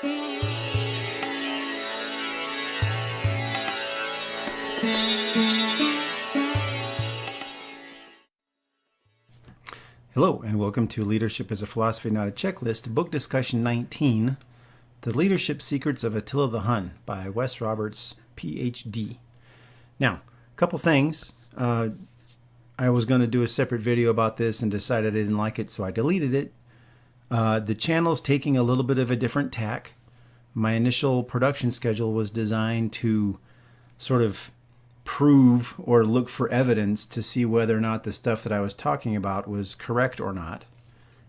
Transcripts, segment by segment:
Hello, and welcome to Leadership as a Philosophy, Not a Checklist, Book Discussion 19, The Leadership Secrets of Attila the Hun by Wess Roberts, Ph.D. Now, a couple things. I was going to do a separate video about this and decided I didn't like it, so I deleted it. The channel's taking a little bit of a different tack. My initial production schedule was designed to sort of prove or look for evidence to see whether or not the stuff that I was talking about was correct or not.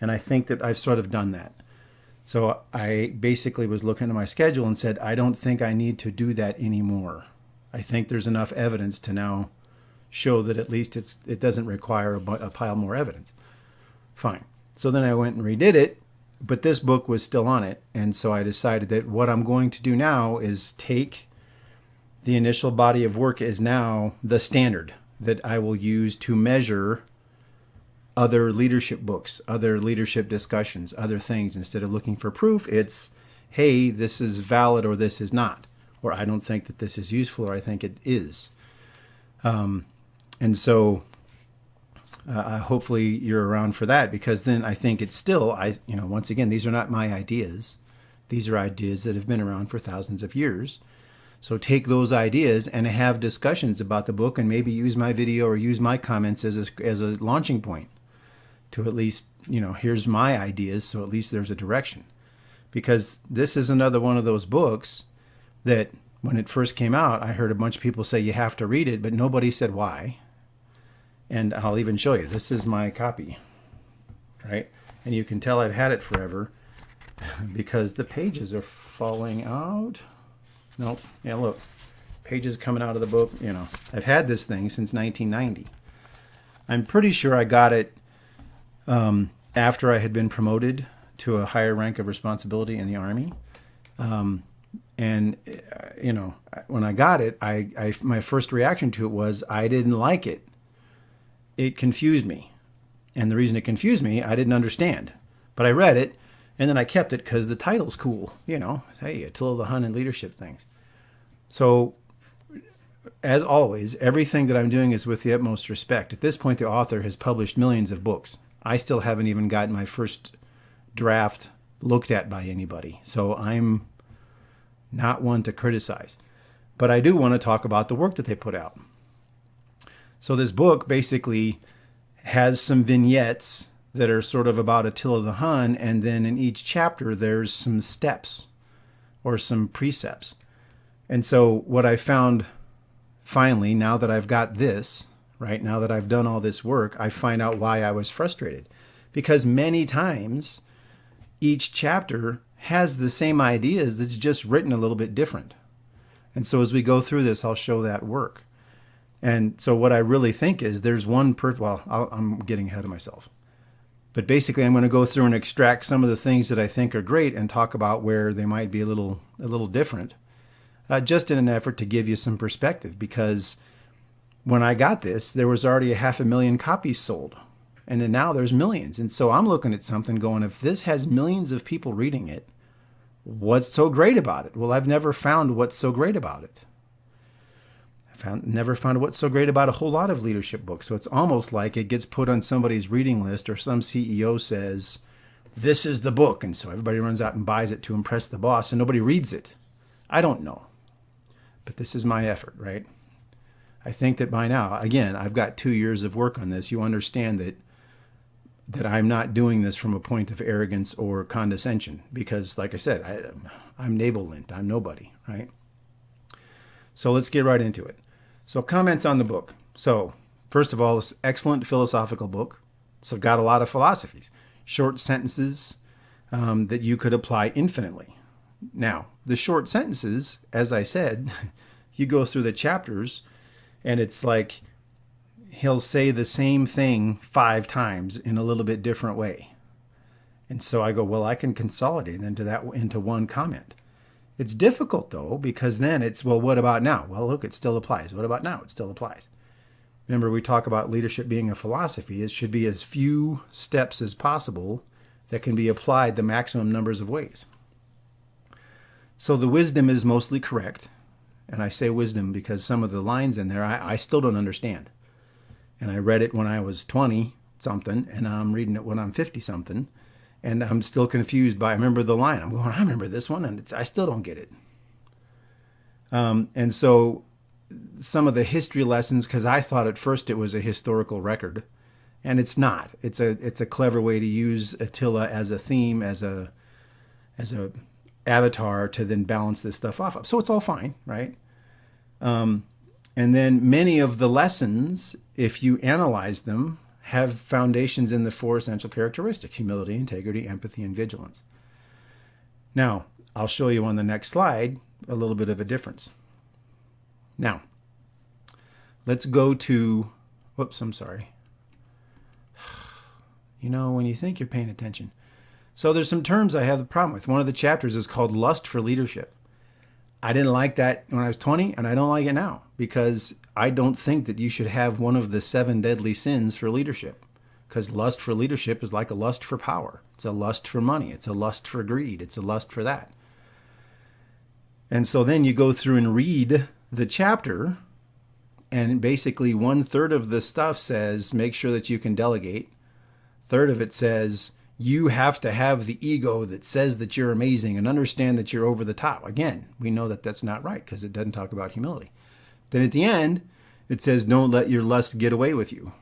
And I think that I've sort of done that. So I basically was looking at my schedule and said, I don't think I need to do that anymore. I think there's enough evidence to now show that at least it doesn't require a pile more evidence. Fine. So then I went and redid it, but this book was still on it. And so I decided that what I'm going to do now is take the initial body of work is now the standard that I will use to measure other leadership books, other leadership discussions, other things. Instead of looking for proof, it's, hey, this is valid or this is not. Or I don't think that this is useful or I think it is. And so hopefully you're around for that, because then I think it's still, once again, these are not my ideas. These are ideas that have been around for thousands of years. So take those ideas and have discussions about the book and maybe use my video or use my comments as a launching point to at least, here's my ideas, so at least there's a direction. Because this is another one of those books that when it first came out, I heard a bunch of people say you have to read it, but nobody said why. And I'll even show you. This is my copy, right? And you can tell I've had it forever because the pages are falling out. Nope. Yeah, look. Pages coming out of the book. I've had this thing since 1990. I'm pretty sure I got it after I had been promoted to a higher rank of responsibility in the Army. And when I got it, my first reaction to it was I didn't like it. It confused me. And the reason it confused me, I didn't understand. But I read it. And then I kept it because the title's cool, hey, Attila the Hun and leadership things. So, as always, everything that I'm doing is with the utmost respect. At this point, the author has published millions of books. I still haven't even gotten my first draft looked at by anybody. So I'm not one to criticize. But I do want to talk about the work that they put out. So this book basically has some vignettes that are sort of about Attila the Hun, and then in each chapter there's some steps or some precepts. And so what I found finally, now that I've got this, right, now that I've done all this work, I find out why I was frustrated. Because many times each chapter has the same ideas that's just written a little bit different. And so as we go through this, I'll show that work. And so what I really think is there's one I'm getting ahead of myself. But basically, I'm going to go through and extract some of the things that I think are great and talk about where they might be a little different, just in an effort to give you some perspective. Because when I got this, there was already 500,000 copies sold, and then now there's millions. And so I'm looking at something going, if this has millions of people reading it, what's so great about it? Well, I've never found what's so great about it. Never found what's so great about a whole lot of leadership books. So it's almost like it gets put on somebody's reading list, or some CEO says, this is the book. And so everybody runs out and buys it to impress the boss, and nobody reads it. I don't know. But this is my effort, right? I think that by now, again, I've got 2 years of work on this. You understand that I'm not doing this from a point of arrogance or condescension, because like I said, I'm navel lint. I'm nobody, right? So let's get right into it. So comments on the book. So first of all, it's an excellent philosophical book. So got a lot of philosophies, short sentences that you could apply infinitely. Now, the short sentences, as I said, you go through the chapters and it's like he'll say the same thing 5 times in a little bit different way. And so I go, well, I can consolidate into one comment. It's difficult, though, because then it's, well, what about now? Well, look, it still applies. What about now? It still applies. Remember, we talk about leadership being a philosophy. It should be as few steps as possible that can be applied the maximum numbers of ways. So the wisdom is mostly correct. And I say wisdom because some of the lines in there I still don't understand. And I read it when I was 20 something, and I'm reading it when I'm 50 something. And I'm still confused by, I remember the line. I'm going, I remember this one, and I still don't get it. And so some of the history lessons, because I thought at first it was a historical record, and it's not. It's a clever way to use Attila as a theme, as a avatar to then balance this stuff off of. So it's all fine, right? And then many of the lessons, if you analyze them, have foundations in the 4 essential characteristics: humility, integrity, empathy, and vigilance. Now, I'll show you on the next slide a little bit of a difference. Now, let's go to, whoops, I'm sorry. You know, when you think you're paying attention. So there's some terms I have the problem with. One of the chapters is called Lust for Leadership. I didn't like that when I was 20, and I don't like it now, because I don't think that you should have one of the 7 deadly sins for leadership, because lust for leadership is like a lust for power. It's a lust for money. It's a lust for greed. It's a lust for that. And so then you go through and read the chapter, and basically 1/3 of the stuff says, make sure that you can delegate. 1/3 of it says, you have to have the ego that says that you're amazing and understand that you're over the top. Again, we know that that's not right because it doesn't talk about humility. Then at the end, it says, don't let your lust get away with you.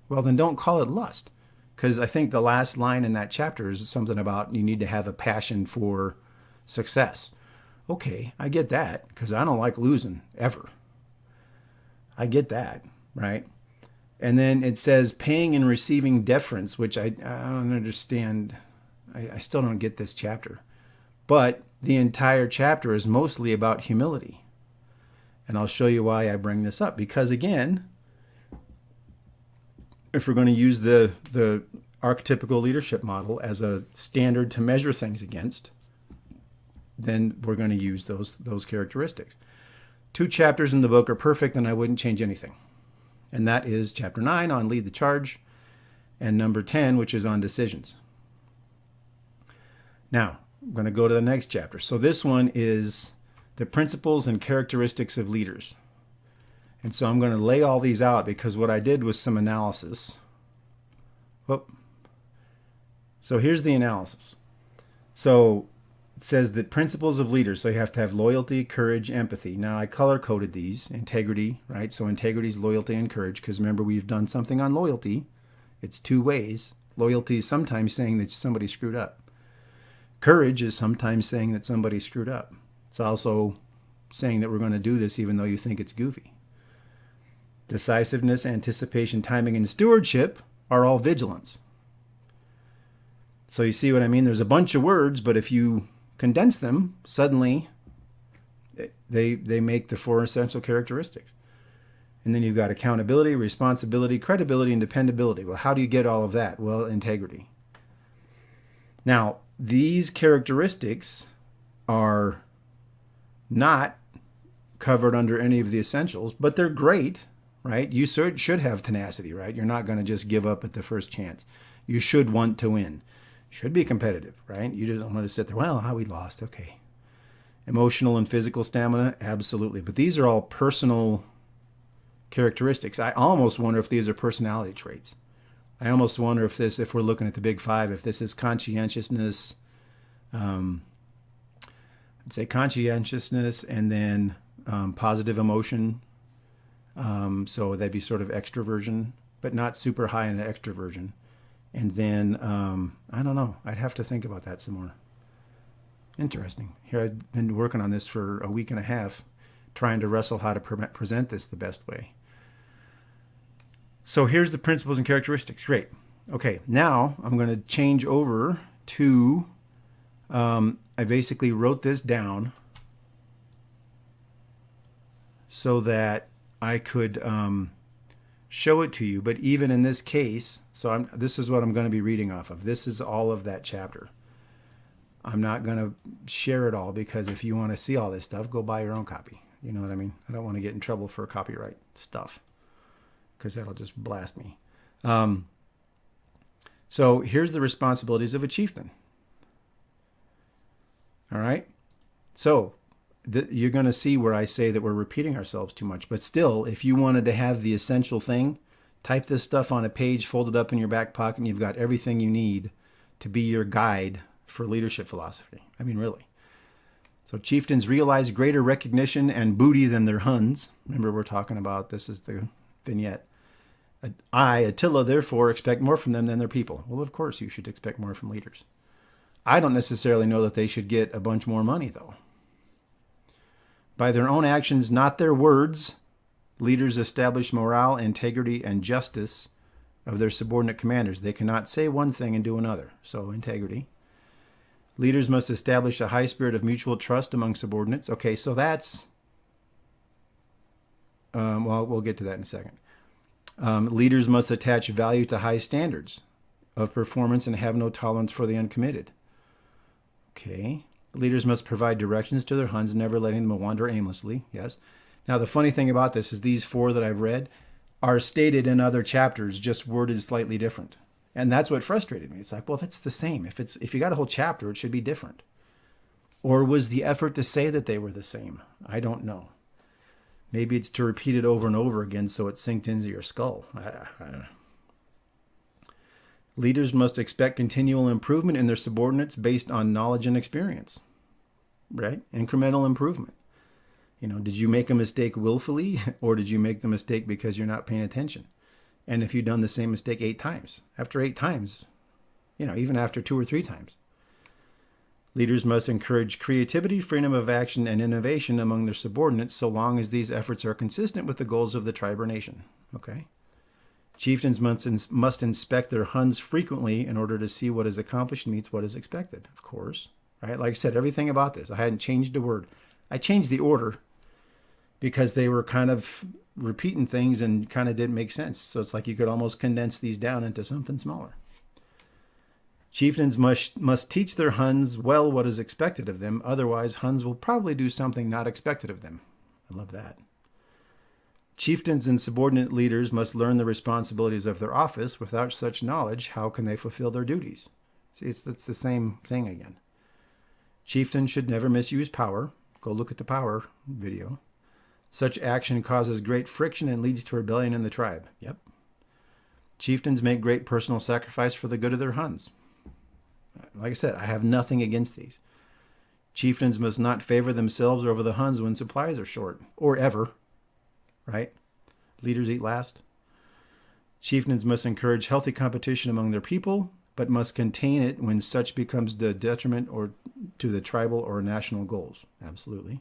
Well, then don't call it lust, because I think the last line in that chapter is something about you need to have a passion for success. Okay, I get that, because I don't like losing ever. I get that, right? And then it says paying and receiving deference, which I don't understand. I still don't get this chapter. But the entire chapter is mostly about humility. And I'll show you why I bring this up. Because again, if we're going to use the archetypical leadership model as a standard to measure things against, then we're going to use those characteristics. 2 chapters in the book are perfect, and I wouldn't change anything. And that is chapter 9 on lead the charge, and number 10, which is on decisions. Now, I'm going to go to the next chapter. So this one is the principles and characteristics of leaders. And so I'm going to lay all these out because what I did was some analysis. Whoop. So here's the analysis. So it says that principles of leaders, so you have to have loyalty, courage, empathy. Now I color-coded these. Integrity, right? So integrity is loyalty and courage, because remember, we've done something on loyalty. It's 2 ways. Loyalty is sometimes saying that somebody screwed up. Courage is sometimes saying that somebody screwed up. It's also saying that we're going to do this even though you think it's goofy. Decisiveness, anticipation, timing, and stewardship are all vigilance. So you see what I mean? There's a bunch of words, but if you condense them, suddenly they make the 4 essential characteristics. And then you've got accountability, responsibility, credibility, and dependability. Well, how do you get all of that? Well, integrity. Now, these characteristics are not covered under any of the essentials, but they're great, right? You should have tenacity, right? You're not going to just give up at the first chance. You should want to win. Should be competitive, right? You just don't want to sit there, well, how we lost, okay. Emotional and physical stamina, absolutely. But these are all personal characteristics. I almost wonder if these are personality traits. I almost wonder if we're looking at the big 5, if this is conscientiousness, I'd say conscientiousness, and then positive emotion. So that'd be sort of extroversion, but not super high in extroversion. And then, I don't know. I'd have to think about that some more. Interesting. Here I've been working on this for a week and a half, trying to wrestle how to present this the best way. So here's the principles and characteristics. Great. Okay, now I'm going to change over to, I basically wrote this down so that I could show it to you. But even in this case, so this is what I'm going to be reading off of. This is all of that chapter. I'm not going to share it all because if you want to see all this stuff, go buy your own copy. You know what I mean? I don't want to get in trouble for copyright stuff because that'll just blast me. So here's the responsibilities of a chieftain. All right. So you're going to see where I say that we're repeating ourselves too much. But still, if you wanted to have the essential thing, type this stuff on a page, fold it up in your back pocket, and you've got everything you need to be your guide for leadership philosophy. I mean, really. So chieftains realize greater recognition and booty than their Huns. Remember, we're talking about, this is the vignette. I, Attila, therefore, expect more from them than their people. Well, of course, you should expect more from leaders. I don't necessarily know that they should get a bunch more money, though. By their own actions, not their words, leaders establish morale, integrity, and justice of their subordinate commanders. They cannot say one thing and do another. So, integrity. Leaders must establish a high spirit of mutual trust among subordinates. Okay, so that's... well, we'll get to that in a second. Leaders must attach value to high standards of performance and have no tolerance for the uncommitted. Okay. Leaders must provide directions to their Huns, never letting them wander aimlessly. Yes. Now, the funny thing about this is these 4 that I've read are stated in other chapters, just worded slightly different. And that's what frustrated me. It's like, well, that's the same. If you got a whole chapter, it should be different. Or was the effort to say that they were the same? I don't know. Maybe it's to repeat it over and over again so it sinks into your skull. I don't know. Leaders must expect continual improvement in their subordinates based on knowledge and experience, right? Incremental improvement. Did you make a mistake willfully, or did you make the mistake because you're not paying attention? And if you've done the same mistake 8 times, after 8 times, even after 2 or 3 times. Leaders must encourage creativity, freedom of action, and innovation among their subordinates so long as these efforts are consistent with the goals of the tribe or nation. Okay. Chieftains must inspect their Huns frequently in order to see what is accomplished meets what is expected, of course. Right? Like I said, everything about this, I hadn't changed a word. I changed the order because they were kind of repeating things and kind of didn't make sense. So it's like you could almost condense these down into something smaller. Chieftains must teach their Huns well what is expected of them. Otherwise, Huns will probably do something not expected of them. I love that. Chieftains and subordinate leaders must learn the responsibilities of their office. Without such knowledge, how can they fulfill their duties? See, it's the same thing again. Chieftains should never misuse power. Go look at the power video. Such action causes great friction and leads to rebellion in the tribe. Yep. Chieftains make great personal sacrifice for the good of their Huns. Like I said, I have nothing against these. Chieftains must not favor themselves over the Huns when supplies are short, or ever. Right? Leaders eat last. Chieftains must encourage healthy competition among their people, but must contain it when such becomes the detriment or to the tribal or national goals. Absolutely.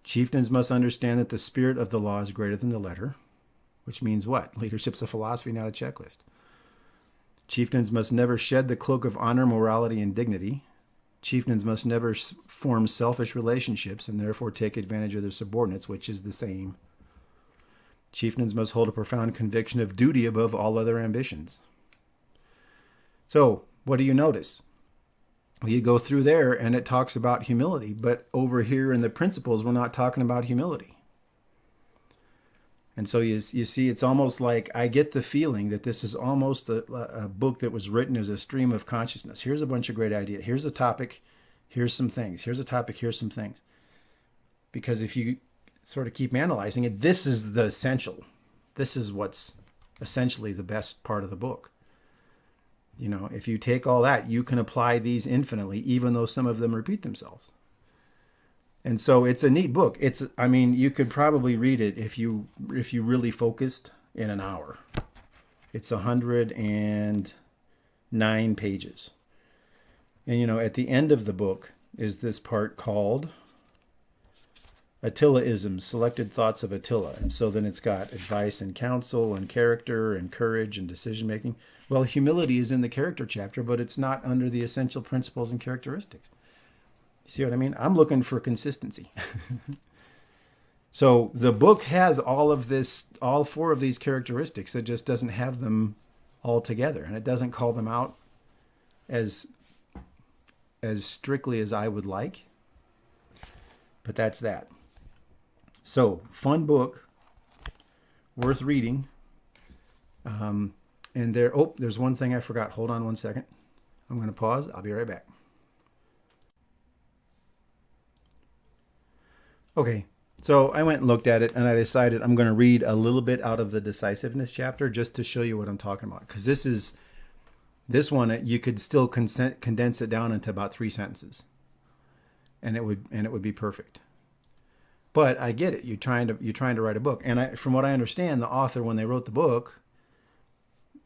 Chieftains must understand that the spirit of the law is greater than the letter, which means what? Leadership's a philosophy, not a checklist. Chieftains must never shed the cloak of honor, morality, and dignity. Chieftains must never form selfish relationships and therefore take advantage of their subordinates, which is the same. Chieftains must hold a profound conviction of duty above all other ambitions. So, what do you notice? Well, you go through there and it talks about humility, but over here in the principles, we're not talking about humility. And so you see, it's almost like I get the feeling that this is almost a book that was written as a stream of consciousness. Here's a bunch of great ideas. Here's a topic. Here's some things. Here's a topic. Here's some things. Because if you sort of keep analyzing it, this is the essential. This is what's essentially the best part of the book. If you take all that, you can apply these infinitely, even though some of them repeat themselves. And so it's a neat book. You could probably read it if you really focused in an hour. It's 109 pages. And, at the end of the book is this part called Attilaism, Selected Thoughts of Attila. And so then it's got advice and counsel and character and courage and decision-making. Well, humility is in the character chapter, but it's not under the essential principles and characteristics. See what I mean? I'm looking for consistency. So the book has all 4 of these characteristics. It just doesn't have them all together. And it doesn't call them out as strictly as I would like. But that's that. So, fun book. Worth reading. And there's one thing I forgot. Hold on one second. I'm going to pause. I'll be right back. Okay. So I went and looked at it, and I decided I'm going to read a little bit out of the decisiveness chapter just to show you what I'm talking about. Because this one, you could still condense it down into about 3 sentences, and it would be perfect. But I get it. You're trying to write a book, and from what I understand, the author, when they wrote the book,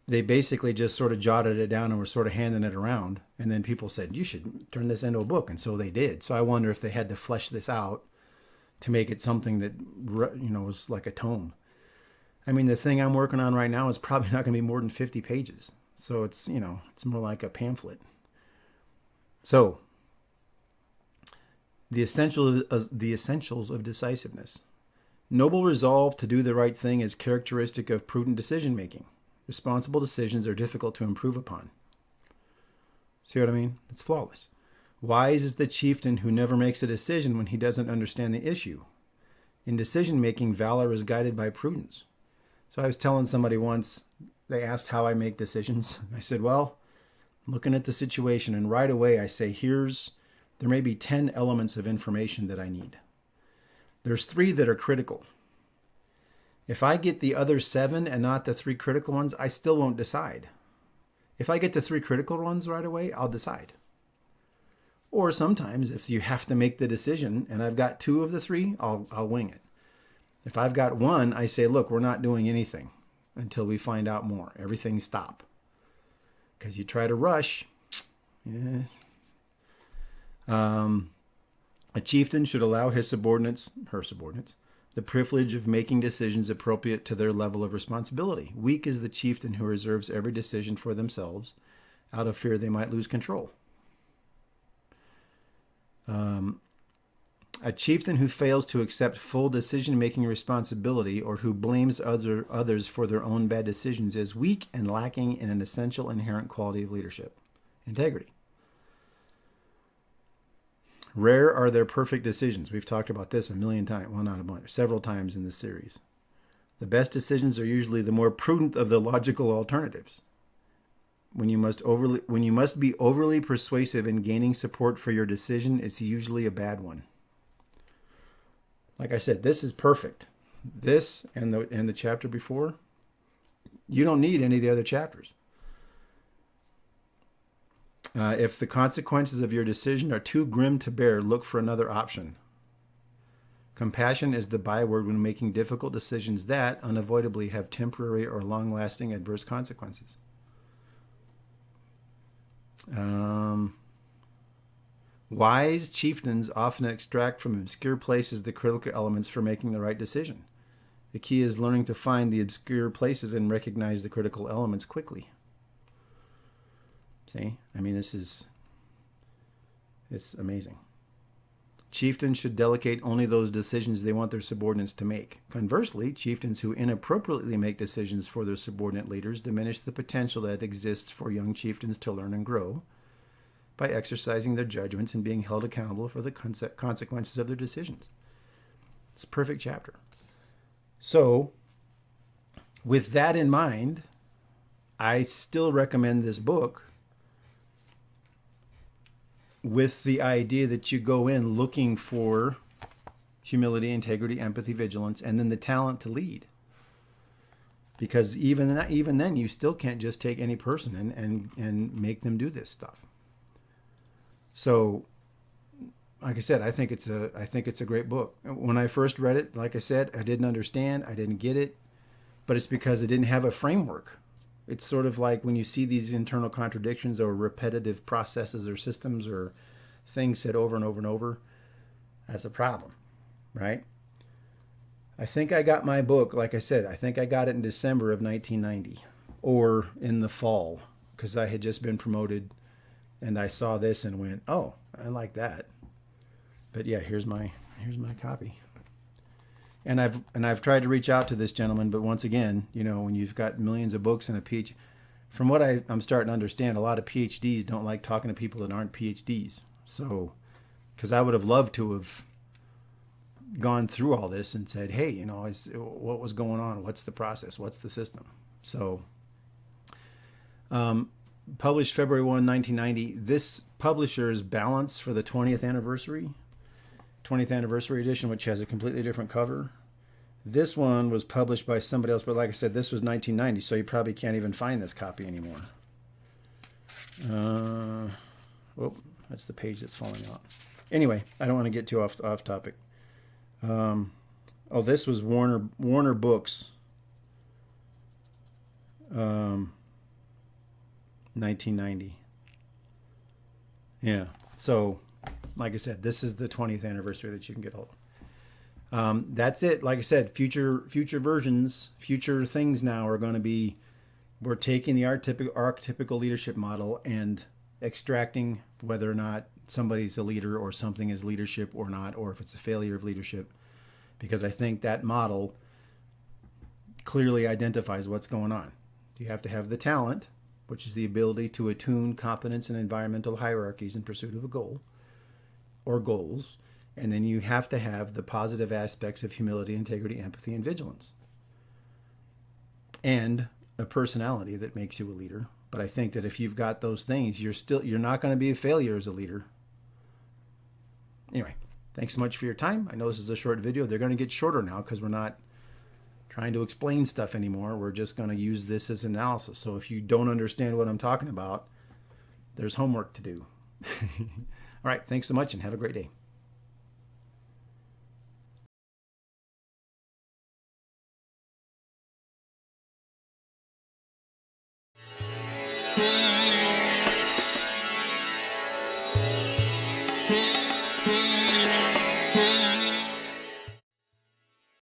they basically just sort of jotted it down and were sort of handing it around, and then people said you should turn this into a book, and so they did. So I wonder if they had to flesh this out to make it something that was like a tome. I mean, the thing I'm working on right now is probably not going to be more than 50 pages. So it's more like a pamphlet. So the essentials of decisiveness. Noble resolve to do the right thing is characteristic of prudent decision making. Responsible decisions are difficult to improve upon. See what I mean? It's flawless. Wise is the chieftain who never makes a decision when he doesn't understand the issue. In decision making, valor is guided by prudence. So I was telling somebody once, they asked how I make decisions. I said, well, looking at the situation, and right away I say, there may be 10 elements of information that I need. There's 3 that are critical. If I get the other 7 and not the 3 critical ones, I still won't decide. If I get the 3 critical ones right away, I'll decide. Or sometimes if you have to make the decision and I've got 2 of the 3, I'll wing it. If I've got 1, I say, look, we're not doing anything until we find out more. Everything stop. Because you try to rush. Yes. A chieftain should allow her subordinates, the privilege of making decisions appropriate to their level of responsibility. Weak is the chieftain who reserves every decision for themselves out of fear they might lose control. A chieftain who fails to accept full decision-making responsibility or who blames others for their own bad decisions is weak and lacking in an essential inherent quality of leadership, integrity. Rare are their perfect decisions. We've talked about this a million times. Well, not a bunch, several times in this series. The best decisions are usually the more prudent of the logical alternatives. When you must be overly persuasive in gaining support for your decision, it's usually a bad one. Like I said, this is perfect. This and the chapter before, you don't need any of the other chapters. If the consequences of your decision are too grim to bear, look for another option. Compassion is the byword when making difficult decisions that unavoidably have temporary or long-lasting adverse consequences. Wise chieftains often extract from obscure places the critical elements for making the right decision. The key is learning to find the obscure places and recognize the critical elements quickly. See? I mean, it's amazing. Chieftains should delegate only those decisions they want their subordinates to make. Conversely, chieftains who inappropriately make decisions for their subordinate leaders diminish the potential that exists for young chieftains to learn and grow by exercising their judgments and being held accountable for the consequences of their decisions. It's a perfect chapter. So, with that in mind, I still recommend this book with the idea that you go in looking for humility, integrity, empathy, vigilance, and then the talent to lead. Because even then, you still can't just take any person and make them do this stuff. So, like I said, I think it's a great book. When I first read it, like I said, I didn't understand, I didn't get it, but it's because it didn't have a framework. It's sort of like when you see these internal contradictions or repetitive processes or systems or things said over and over and over, that's a problem, right? I think I got my book, like I said, I think I got it in December of 1990 or in the fall because I had just been promoted and I saw this and went, oh, I like that. But yeah, here's my copy. And I've tried to reach out to this gentleman, but once again, when you've got millions of books and a PhD, from what I'm starting to understand, a lot of PhDs don't like talking to people that aren't PhDs. So, because I would have loved to have gone through all this and said, hey, what was going on? What's the process? What's the system? So, published February 1, 1990. This publisher's balance for the 20th anniversary, 20th anniversary edition, which has a completely different cover. This one was published by somebody else, but like I said, this was 1990, so you probably can't even find this copy anymore. Oh, that's the page that's falling out. Anyway, I don't want to get too off topic. Oh, this was Warner Books, 1990. Yeah. So, like I said, this is the 20th anniversary that you can get hold of. That's it. Like I said, future versions, future things now are going to be, we're taking the archetypical leadership model and extracting whether or not somebody's a leader or something is leadership or not, or if it's a failure of leadership. Because I think that model clearly identifies what's going on. You have to have the talent, which is the ability to attune competence and environmental hierarchies in pursuit of a goal or goals. And then you have to have the positive aspects of humility, integrity, empathy, and vigilance. And a personality that makes you a leader. But I think that if you've got those things, you're not going to be a failure as a leader. Anyway, thanks so much for your time. I know this is a short video. They're going to get shorter now because we're not trying to explain stuff anymore. We're just going to use this as analysis. So if you don't understand what I'm talking about, there's homework to do. All right, thanks so much and have a great day. Yeah.